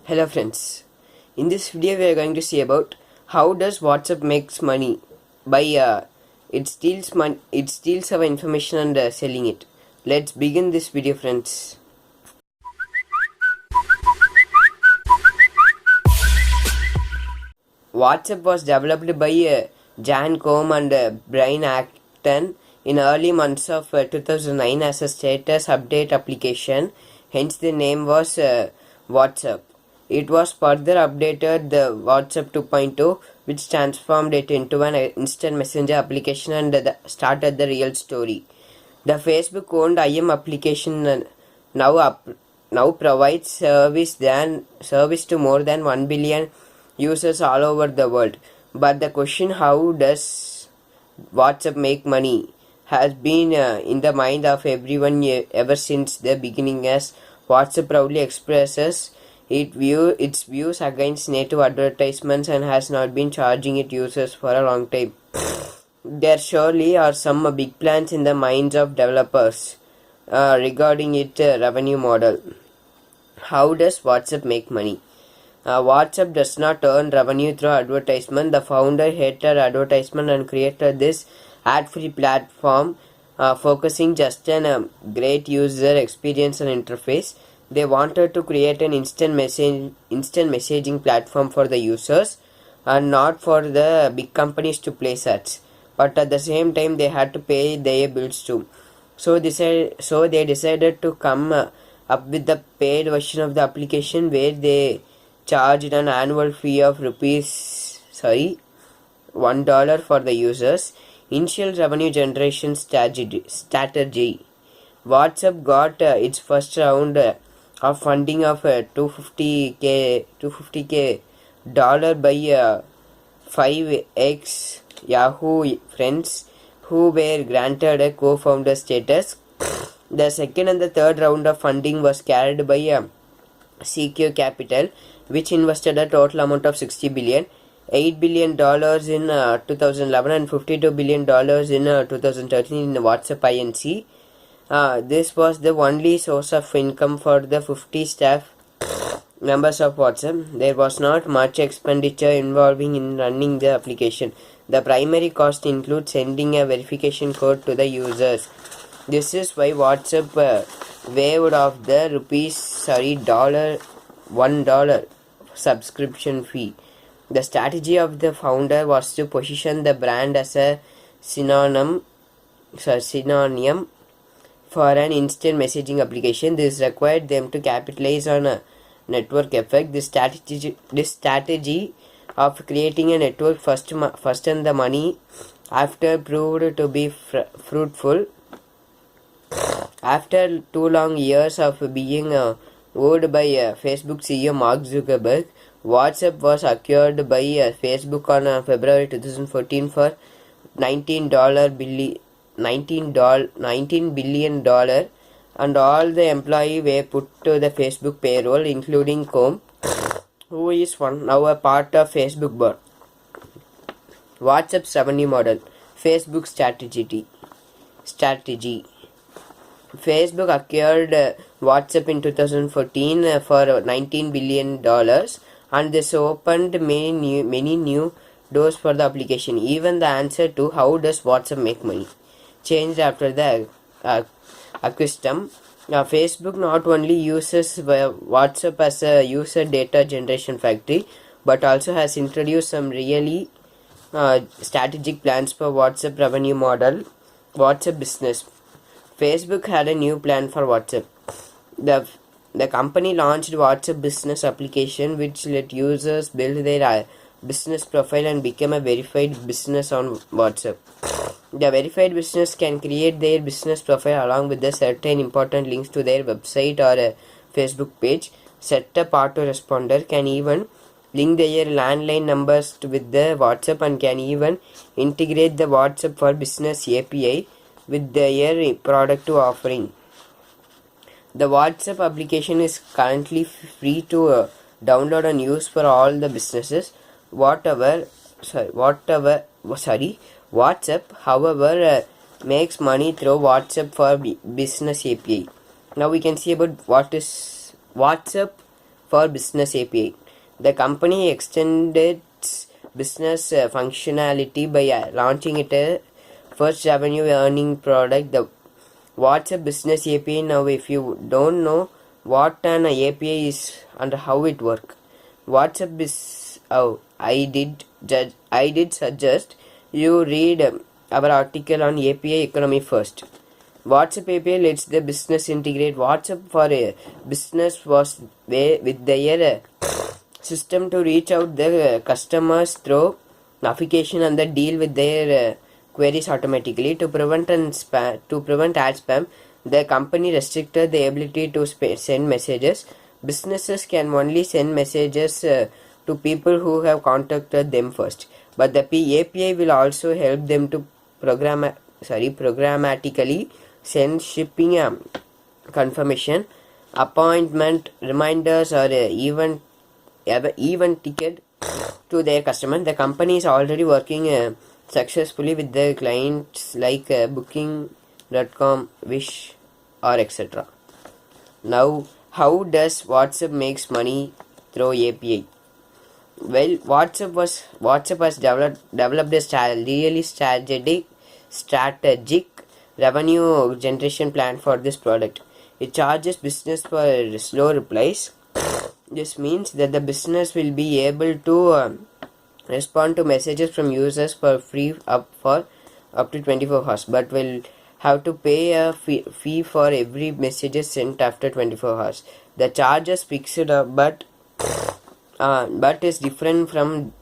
Hello friends, in this video we are going to see about how does WhatsApp makes money by it steals our information and selling it. Let's begin this video friends. WhatsApp was developed by Jan Koum and Brian Acton in early months of 2009 as a status update application, hence the name was WhatsApp. It was further updated the WhatsApp 2.0, which transformed it into an instant messenger application and started the real story. The Facebook-owned IM application now provides service to more than 1 billion users all over the world. But the question, how does WhatsApp make money, has been in the mind of everyone ever since the beginning, as WhatsApp proudly expresses its views against native advertisements and has not been charging its users for a long time. There surely are some big plans in the minds of developers regarding its revenue model. How does WhatsApp make money? WhatsApp does not earn revenue through advertisement. The founder hated advertisement and created this ad-free platform focusing just on a great user experience and interface. They wanted to create an instant messaging platform for the users and not for the big companies to place ads. But at the same time, they had to pay their bills too. So they decided to come up with the paid version of the application where they charged an annual fee of $1 for the users. Initial revenue generation strategy. WhatsApp got its first round of funding of $250k by 5x YAHOO friends who were granted a co-founder status. The second and the third round of funding was carried by CQ Capital, which invested a total amount of $60 billion, $8 billion in 2011 and $52 billion in 2013 in WhatsApp Inc. This was the only source of income for the 50 staff members of WhatsApp. There was not much expenditure involving in running the application. The primary cost includes sending a verification code to the users. This is why WhatsApp waived off the $1 subscription fee. The strategy of the founder was to position the brand as a synonym for an instant messaging application. This required them to capitalize on a network effect. This strategy of creating a network first and the money after proved to be fruitful. After 2 long years of being owned by Facebook CEO Mark Zuckerberg, WhatsApp was acquired by Facebook on February 2014 for $19 billion, and all the employees were put to the Facebook payroll, including Koum, who is now a part of Facebook board. WhatsApp's revenue model. Facebook strategy. Facebook acquired WhatsApp in 2014 for $19 billion, and this opened many new doors for the application. Even the answer to how does WhatsApp make money changed after the acquisition. Facebook not only uses WhatsApp as a user data generation factory, but also has introduced some really strategic plans for WhatsApp revenue model. WhatsApp business. Facebook had a new plan for WhatsApp. The company launched WhatsApp business application, which let users build their business profile and become a verified business on WhatsApp. The verified business can create their business profile along with the certain important links to their website or a Facebook page. Set up autoresponder, can even link their landline numbers with the WhatsApp, and can even integrate the WhatsApp for Business API with their product offering. The WhatsApp application is currently free to download and use for all the businesses. WhatsApp, however, makes money through WhatsApp for Business API. Now we can see about what is WhatsApp for Business API. The company extended its business functionality by launching it a first revenue earning product, the WhatsApp Business API. Now, if you don't know what an API is and how it works, WhatsApp is I did suggest you read our article on API economy first. WhatsApp API lets the business integrate WhatsApp for a business was with their system to reach out the customers through notification and the deal with their queries automatically. To prevent ad spam, the company restricted the ability to send messages. Businesses can only send messages to people who have contacted them first, but the API will also help them to programmatically send shipping confirmation, appointment reminders, or even ticket to their customer. The company is already working successfully with their clients like booking.com, Wish, or etc. Now, how does WhatsApp makes money through API? Well, WhatsApp has developed a really strategic revenue generation plan for this product. It charges business for slow replies. This means that the business will be able to respond to messages from users for free up to 24 hours, but will have to pay a fee for every message sent after 24 hours. The charge is fixed but is different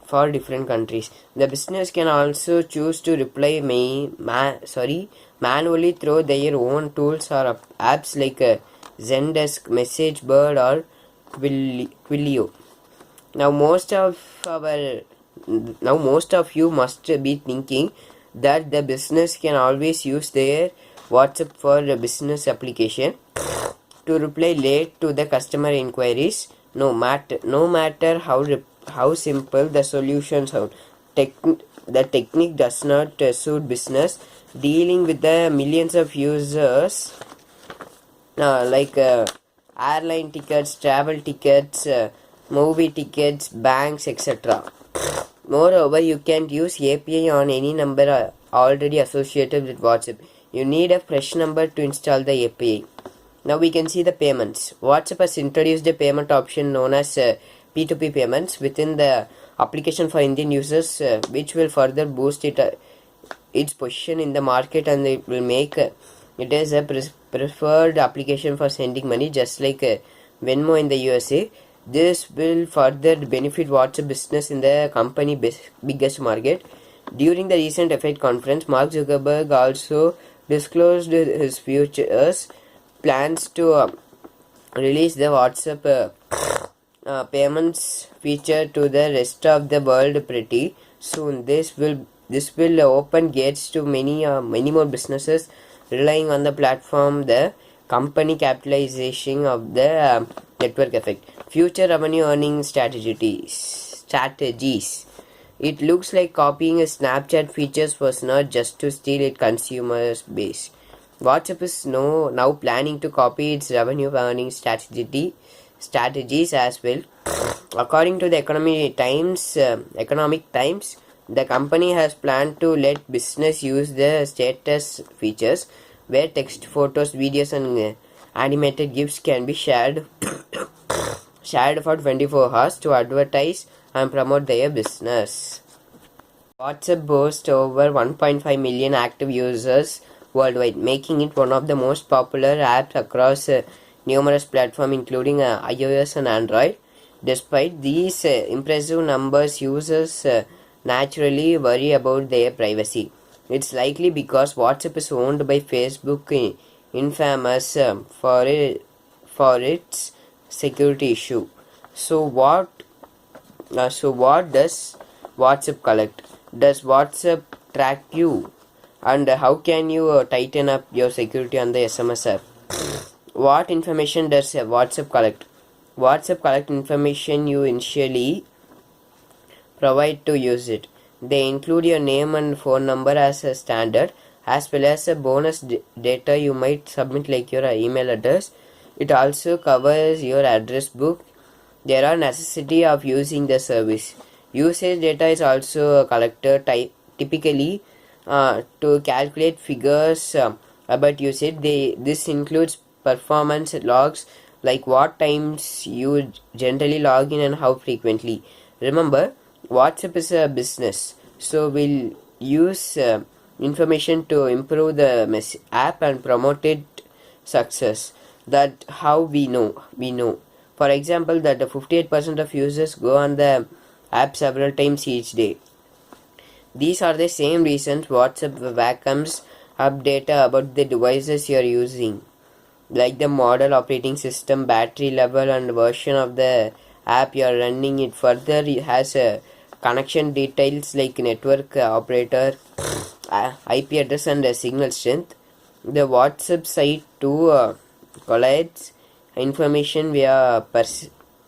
for different countries. The business can also choose to reply manually through their own tools or apps like Zendesk, MessageBird, or Quillio. Now most of you must be thinking that the business can always use their WhatsApp for a business application to reply late to the customer inquiries. No matter how simple the solution sound, the technique does not suit business dealing with the millions of users like airline tickets, travel tickets, movie tickets, banks, etc. Moreover, you can use API on any number already associated with WhatsApp. You need a fresh number to install the API. Now we can see the payments. WhatsApp has introduced a payment option known as P2P payments within the application for Indian users, which will further boost its position in the market, and it will make it as a preferred application for sending money, just like Venmo in the USA. This will further benefit WhatsApp business in the company biggest market. During the recent F8 conference, Mark Zuckerberg also disclosed his futures plans to release the WhatsApp payments feature to the rest of the world pretty soon. This will open gates to many more businesses relying on the platform. The company capitalization of the network effect. Future revenue earning strategies. It looks like copying a Snapchat features was not just to steal its consumers base. WhatsApp is now planning to copy its revenue earning strategies as well. According to the Economic Times, the company has planned to let business use the status features, where text, photos, videos, and animated GIFs can be shared for 24 hours to advertise and promote their business. WhatsApp boasts over 1.5 million active users worldwide, making it one of the most popular apps across numerous platforms including iOS and Android. Despite these impressive numbers, users naturally worry about their privacy. It's likely because WhatsApp is owned by Facebook, infamous for its security issue. So what does WhatsApp collect? Does WhatsApp track you? And how can you tighten up your security on the SMS app? What information does WhatsApp collect? WhatsApp collect information you initially provide to use it. They include your name and phone number as a standard, as well as a bonus data you might submit like your email address. It also covers your address book, there are necessity of using the service. Usage data is also collected typically to calculate figures about usage. This includes performance logs like what times you generally log in and how frequently. Remember, WhatsApp is a business, so we'll use information to improve the app and promote it success. That how we know for example that 58% of users go on the app several times each day. These are the same reasons WhatsApp vacuums up data about the devices you are using, like the model, operating system, battery level, and version of the app you are running. It further has connection details like network operator, IP address, and signal strength. The WhatsApp site too collates information via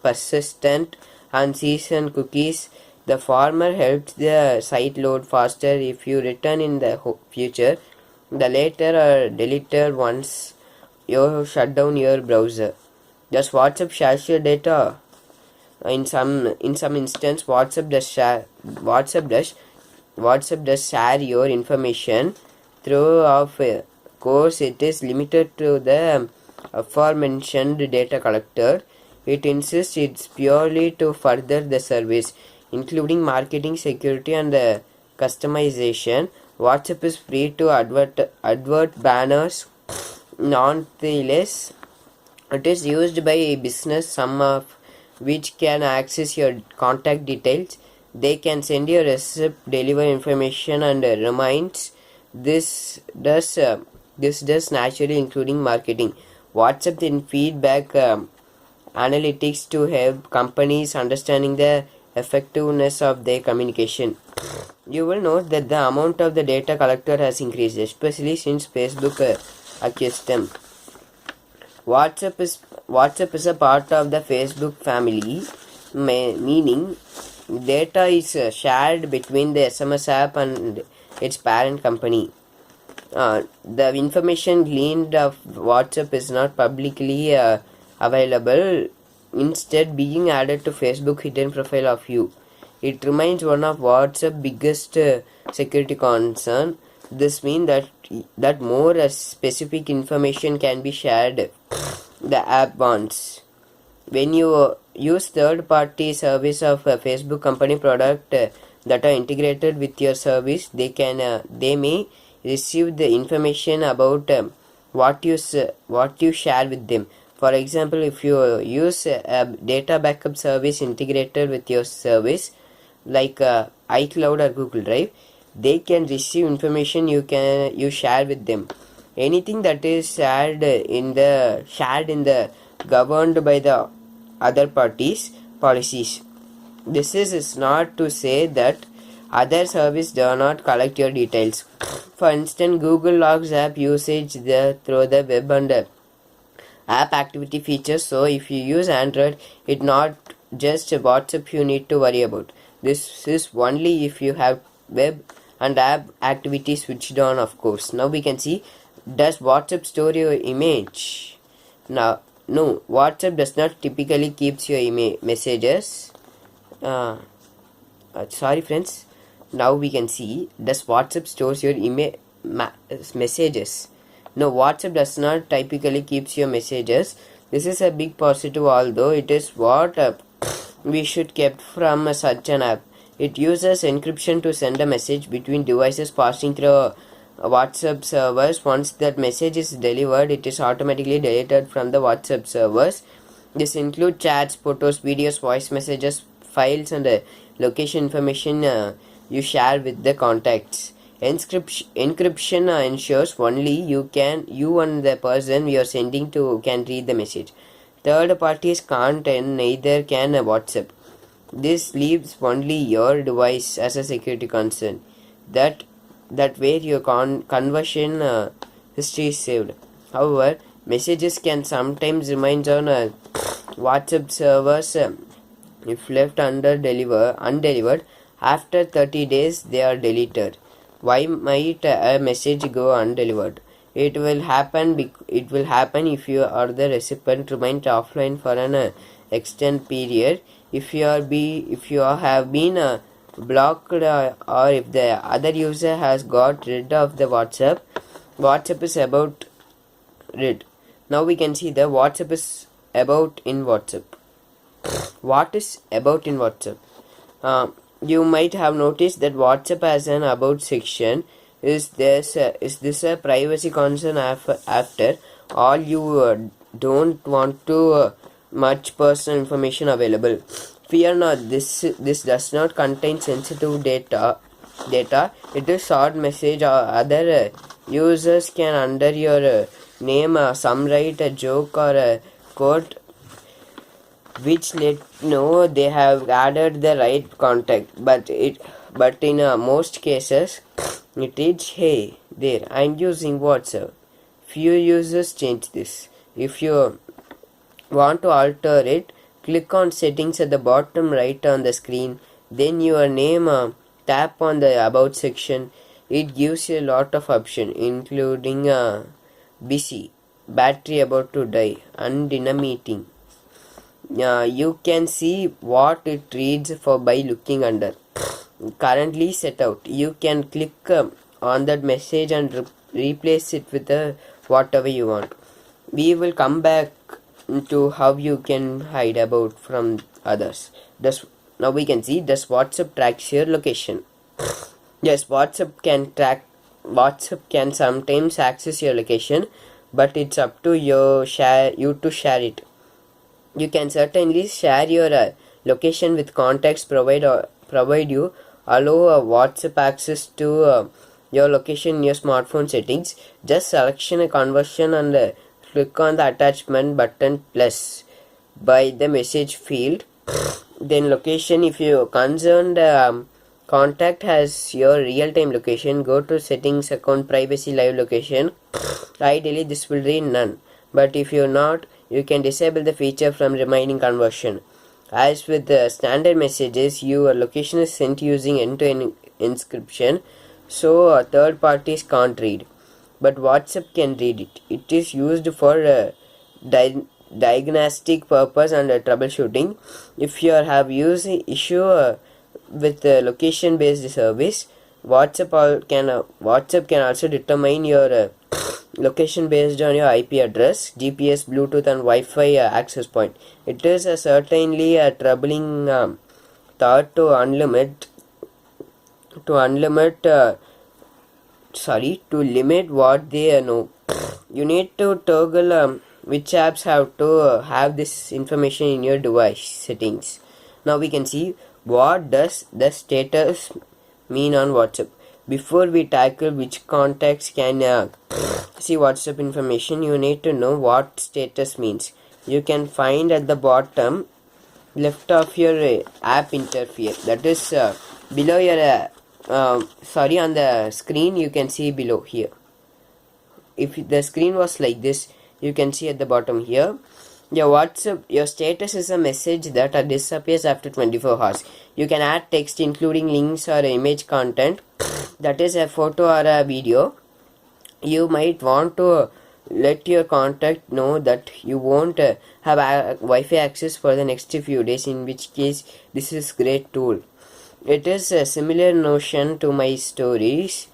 persistent unseasoned cookies. The former helps the site load faster if you return in the future. The later are deleted once you shut down your browser. Does WhatsApp share your data? In some instance, WhatsApp does share your information through of course it is limited to the aforementioned data collector. It insists it's purely to further the service, including marketing, security, and customization. WhatsApp is free to advert banners. Nonetheless, it is used by a business, some of which can access your contact details. They can send you a receipt, deliver information, and reminds. This does naturally, including marketing. WhatsApp then feedback analytics to help companies understanding the effectiveness of their communication. You will note that the amount of the data collected has increased, especially since Facebook accused them. WhatsApp is a part of the Facebook family, meaning data is shared between the SMS app and its parent company. The information gleaned of WhatsApp is not publicly available, instead being added to Facebook hidden profile of you. It remains one of WhatsApp's biggest security concern. This means that more specific information can be shared the app wants. When you use third-party service of a Facebook company product that are integrated with your service, they may receive the information about what you share with them. For example, if you use a data backup service integrated with your service, like iCloud or Google Drive, they can receive information you share with them. Anything that is shared in the governed by the other parties policies. This is not to say that other services do not collect your details. For instance, Google logs app usage through the web and app activity features. So if you use Android, it's not just WhatsApp you need to worry about. This is only if you have web and app activity switched on, of course. Now we can see, does WhatsApp store your image? Now, no, WhatsApp does not typically keeps your messages. Sorry friends. Now we can see, does WhatsApp stores your messages? No, WhatsApp does not typically keeps your messages. This is a big positive, although it is what we should keep from such an app. It uses encryption to send a message between devices passing through WhatsApp servers. Once that message is delivered, it is automatically deleted from the WhatsApp servers. This includes chats, photos, videos, voice messages, files, and location information you share with the contacts. Encryption ensures only you and the person you are sending to can read the message. Third parties can't, and neither can WhatsApp. This leaves only your device as a security concern. That way your conversion history is saved. However, messages can sometimes remain on WhatsApp servers if left undelivered. After 30 days, they are deleted. Why might a message go undelivered? It will happen if you or the recipient remains offline for an extend period. If you have been blocked, or if the other user has got rid of the WhatsApp is about rid. Now we can see the WhatsApp is about in WhatsApp. What is about in WhatsApp? You might have noticed that WhatsApp has an about section. Is this a privacy concern after all? You don't want to much personal information available. Fear not, this does not contain sensitive data. It is short message, or other users can under your name some write a joke or a quote which let know they have added the right contact, but in most cases it is, hey there, I'm using WhatsApp. Few users change this. If you want to alter it, click on settings at the bottom right on the screen, then your name, tap on the about section. It gives you a lot of options, including busy, battery about to die, and in a meeting. You can see what it reads for by looking under currently set out. You can click on that message and replace it with whatever you want. We will come back to how you can hide about from others. Now we can see, does WhatsApp tracks your location? Yes, WhatsApp can sometimes access your location, but it's up to you to share it. You can certainly share your location with contacts provide you allow WhatsApp access to your location in your smartphone settings. Just selection a conversion and click on the attachment button plus by the message field. Then location, if your concerned contact has your real-time location, go to settings, account privacy, live location. Ideally this will read none, but if you're not, you can disable the feature from remaining conversion. As with the standard messages, your location is sent using end-to-end encryption, so third parties can't read, but WhatsApp can read it. It is used for diagnostic purpose and troubleshooting. If you have used issue with location based service, WhatsApp can also determine your location based on your IP address, GPS, Bluetooth and Wi-Fi access point. It is certainly a troubling thought to limit what they know. You need to toggle which apps have to have this information in your device settings. Now we can see, what does the status mean on WhatsApp. Before we tackle which contacts can see WhatsApp information, you need to know what status means. You can find at the bottom left of your app interface, that is below your on the screen. You can see below here. If the screen was like this, you can see at the bottom here, your WhatsApp, your status is a message that disappears after 24 hours. You can add text including links or image content, that is a photo or a video. You might want to let your contact know that you won't have Wi-Fi access for the next few days, in which case this is great tool. It is a similar notion to my stories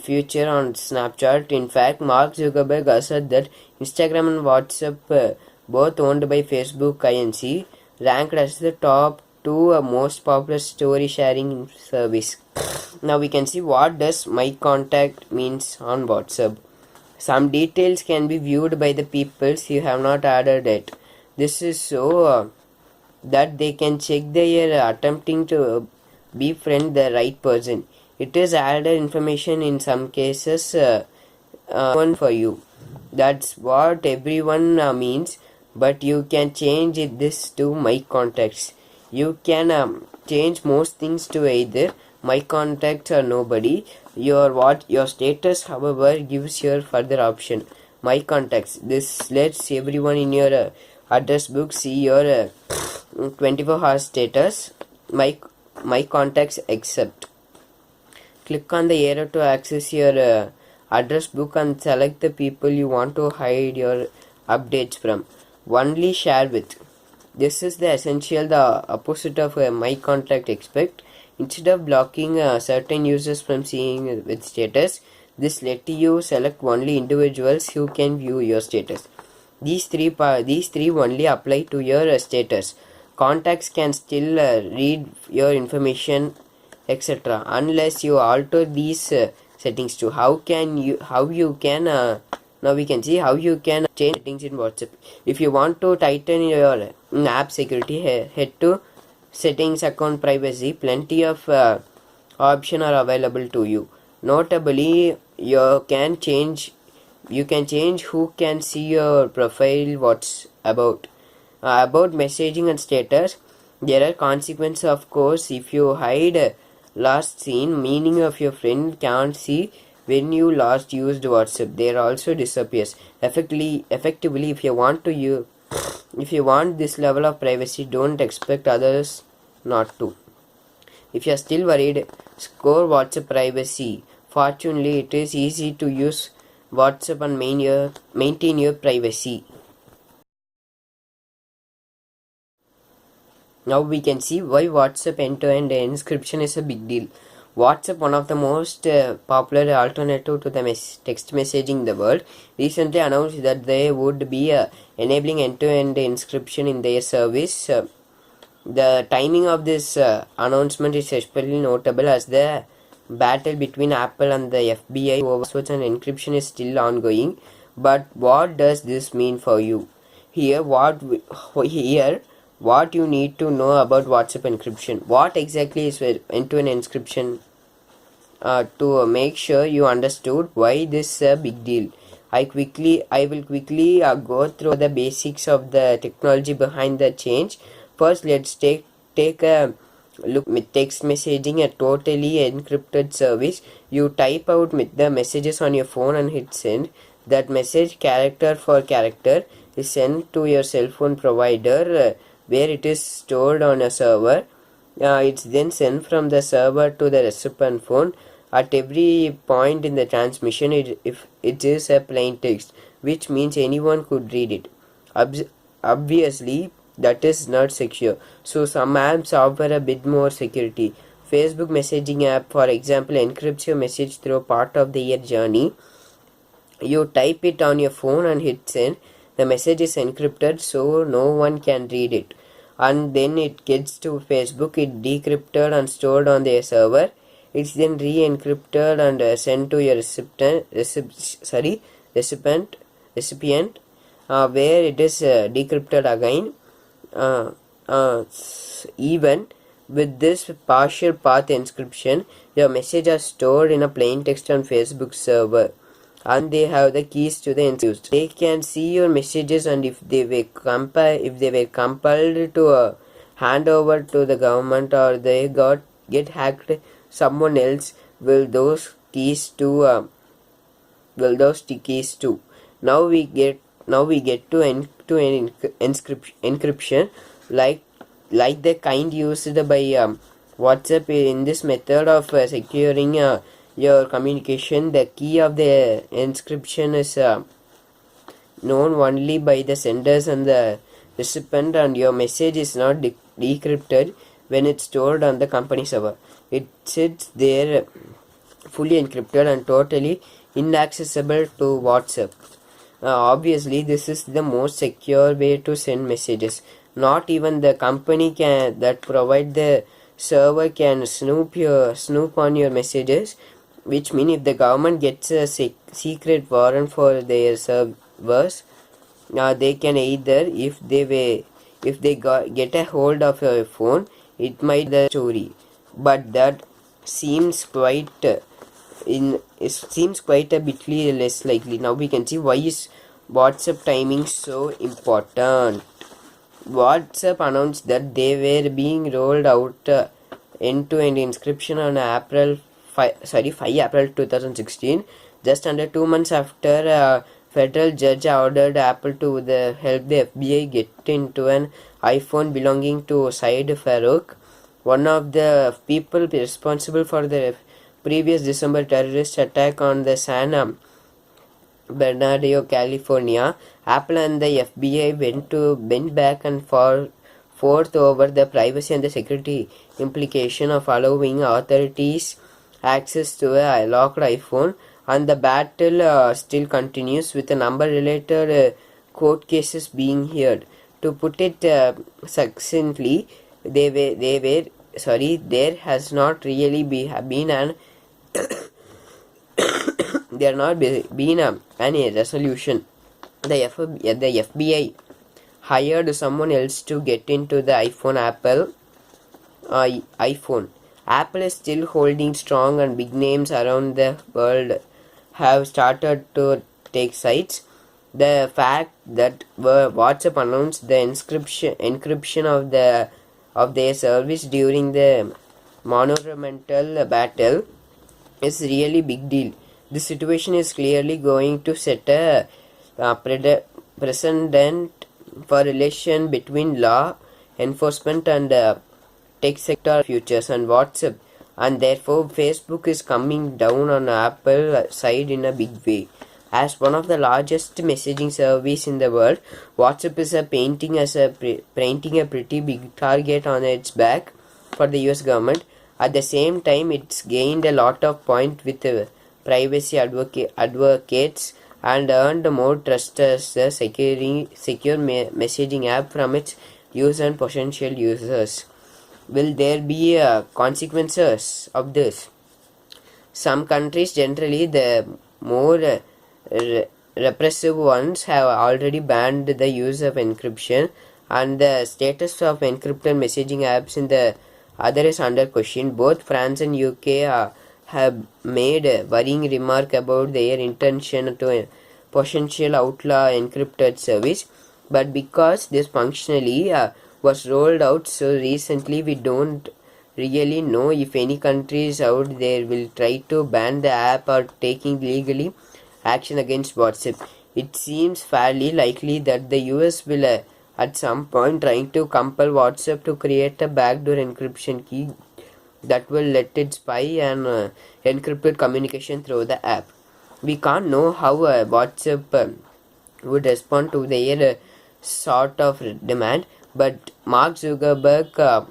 feature on Snapchat. In fact, Mark Zuckerberg asserted that Instagram and WhatsApp, both owned by Facebook Inc., ranked as the top two most popular story sharing service. Now we can see, what does my contact means on WhatsApp. Some details can be viewed by the people you have not added it. This is so that they can check they are attempting to befriend the right person. It is added information in some cases one for you. That's what everyone means, but you can change this to my contacts. You can change most things to either my contacts or nobody. Your status, however, gives your further option, my contacts. This lets everyone in your address book see your 24-hour status. My contacts except. Click on the arrow to access your address book and select the people you want to hide your updates from. Only share with. This is the essential, the opposite of my contact expect. Instead of blocking certain users from seeing with status, this let you select only individuals who can view your status. These three only apply to your status. Contacts can still read your information, etc. Unless you alter these settings too. How you can now we can see how you can change settings in WhatsApp. If you want to tighten your app security, head to settings, account privacy. Plenty of options are available to you. Notably, you can change who can see your profile, what's about messaging and status. There are consequences, of course. If you hide last seen, meaning of your friend can't see when you last used WhatsApp, there also disappears. Effectively, if you want this level of privacy, don't expect others not to. If you are still worried, score WhatsApp privacy. Fortunately, it is easy to use WhatsApp and maintain your privacy. Now we can see why WhatsApp end-to-end encryption is a big deal. WhatsApp, one of the most popular alternative to the text messaging in the world, recently announced that they would be enabling end-to-end encryption in their service. The timing of this announcement is especially notable as the battle between Apple and the FBI over passwords and encryption is still ongoing. But what does this mean for you? Here, what you need to know about WhatsApp encryption. What exactly is end-to-end encryption? To make sure you understood why this is a big deal. I will quickly go through the basics of the technology behind the change. First, let's take a look with text messaging, a totally encrypted service. You type out the messages on your phone and hit send. That message, character for character, is sent to your cell phone provider, where it is stored on a server. It's then sent from the server to the recipient phone. At every point in the transmission, if it is a plain text, which means anyone could read it. Obviously, that is not secure. So some apps offer a bit more security. Facebook messaging app, for example, encrypts your message through part of the journey. You type it on your phone and hit send. The message is encrypted so no one can read it. And then it gets to Facebook, it decrypted and stored on their server. It's then re-encrypted and sent to your recipient, where it is decrypted again. Even with this partial path encryption, your messages are stored in a plain text on Facebook server, and they have the keys to the encryption. They can see your messages, and if they were compelled to hand over to the government or they get hacked, someone else will those keys to Now we get to end-to-end encryption, like the kind used by WhatsApp. In this method of securing your communication, the key of the encryption is known only by the senders and the recipient, and your message is not decrypted when it's stored on the company server. It sits there fully encrypted and totally inaccessible to WhatsApp. Obviously, this is the most secure way to send messages. Not even the company that provide the server can snoop on your messages, which means if the government gets a secret warrant for their servers, they can either, if they get a hold of your phone, it might be the story. But that seems quite a bit less likely. Now we can see why is WhatsApp timing so important. WhatsApp announced that they were being rolled out end-to-end encryption on April 2016, just under 2 months after a federal judge ordered Apple to help the FBI get into an iPhone belonging to Saeed Farouk, one of the people responsible for the previous December terrorist attack on the San Bernardino, California. Apple and the FBI went back and forth over the privacy and the security implication of allowing authorities access to a locked iPhone, and the battle still continues with a number related court cases being heard. To put it succinctly, there has not really been an there not been any resolution. The FBI hired someone else to get into the iPhone. Apple is still holding strong, and big names around the world have started to take sides. The fact that WhatsApp announced the encryption of their service during the monumental battle is really big deal. This situation is clearly going to set a precedent for relation between law enforcement and tech sector futures and WhatsApp, and therefore Facebook is coming down on Apple side in a big way. As one of the largest messaging service in the world, WhatsApp is painting a pretty big target on its back for the US government. At the same time, it's gained a lot of points with privacy advocates and earned more trust as a secure messaging app from its users and potential users. Will there be consequences of this? Some countries, generally the more repressive ones, have already banned the use of encryption, and the status of encrypted messaging apps in the other is under question. Both France and UK have made a worrying remark about their intention to potential outlaw encrypted service, but because this functionally was rolled out so recently, we don't really know if any countries out there will try to ban the app or taking legally action against WhatsApp. It seems fairly likely that the US will at some point trying to compel WhatsApp to create a backdoor encryption key that will let it spy and encrypted communication through the app. We can't know how WhatsApp would respond to their sort of demand, but Mark Zuckerberg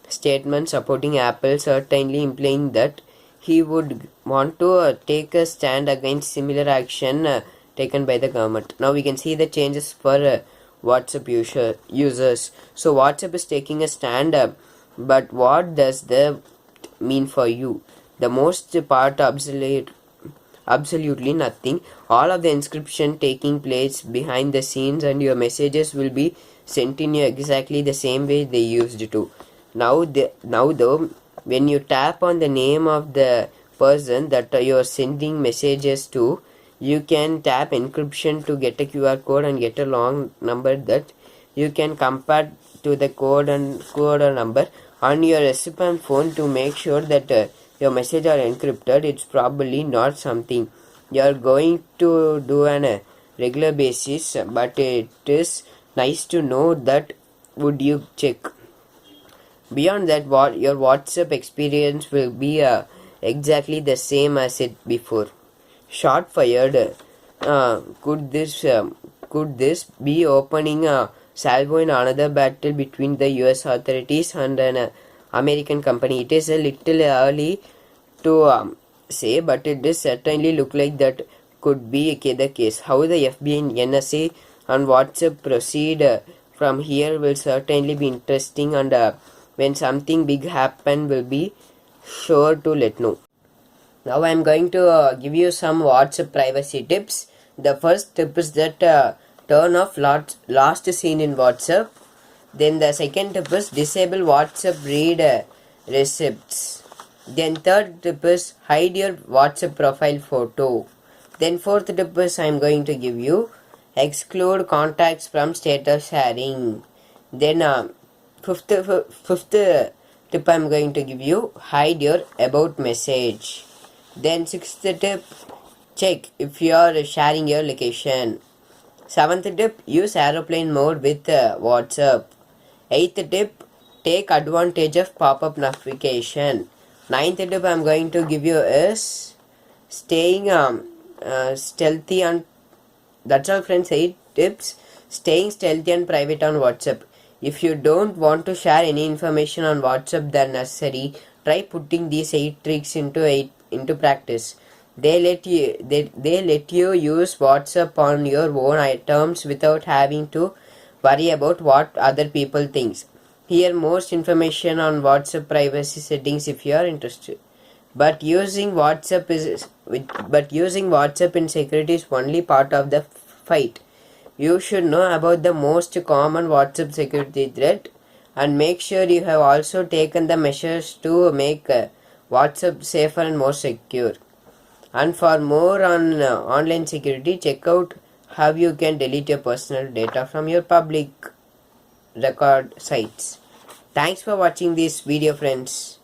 statement supporting Apple certainly implying that he would want to take a stand against similar action taken by the government. Now we can see the changes for WhatsApp users. So WhatsApp is taking a stand, but what does that mean for you? The most part, absolutely nothing. All of the encryption taking place behind the scenes, and your messages will be sent in you exactly the same way they used to. Now though, when you tap on the name of the person that you are sending messages to, you can tap encryption to get a QR code and get a long number that you can compare to the code or number on your recipient phone to make sure that your messages are encrypted. It's probably not something you are going to do on a regular basis, but it is nice to know that. Would you check? Beyond that, your WhatsApp experience will be exactly the same as it before. Shot fired. Could this be opening a salvo in another battle between the US authorities and an American company? It is a little early to say, but it does certainly look like that could be the case. How the FBI and NSA and WhatsApp proceed from here will certainly be interesting, and when something big happen, will be sure to let know. Now I am going to give you some WhatsApp privacy tips. The first tip is that turn off last seen in WhatsApp. Then the second tip is disable WhatsApp read receipts. Then third tip is hide your WhatsApp profile photo. Then fourth tip is I am going to give you exclude contacts from status sharing. Then fifth tip I am going to give you hide your about message. Then sixth tip, check if you are sharing your location. Seventh tip, use aeroplane mode with WhatsApp. Eighth tip, take advantage of pop-up notification. Ninth tip I am going to give you is staying stealthy, and that's all friends. 8 tips, staying stealthy and private on WhatsApp. If you don't want to share any information on WhatsApp than necessary, try putting these 8 tricks into practice. They let you use WhatsApp on your own terms without having to worry about what other people think. Here most information on WhatsApp privacy settings if you are interested. But using WhatsApp in security is only part of the fight. You should know about the most common WhatsApp security threat and make sure you have also taken the measures to make WhatsApp safer and more secure. And for more on online security, check out how you can delete your personal data from your public record sites. Thanks for watching this video, friends.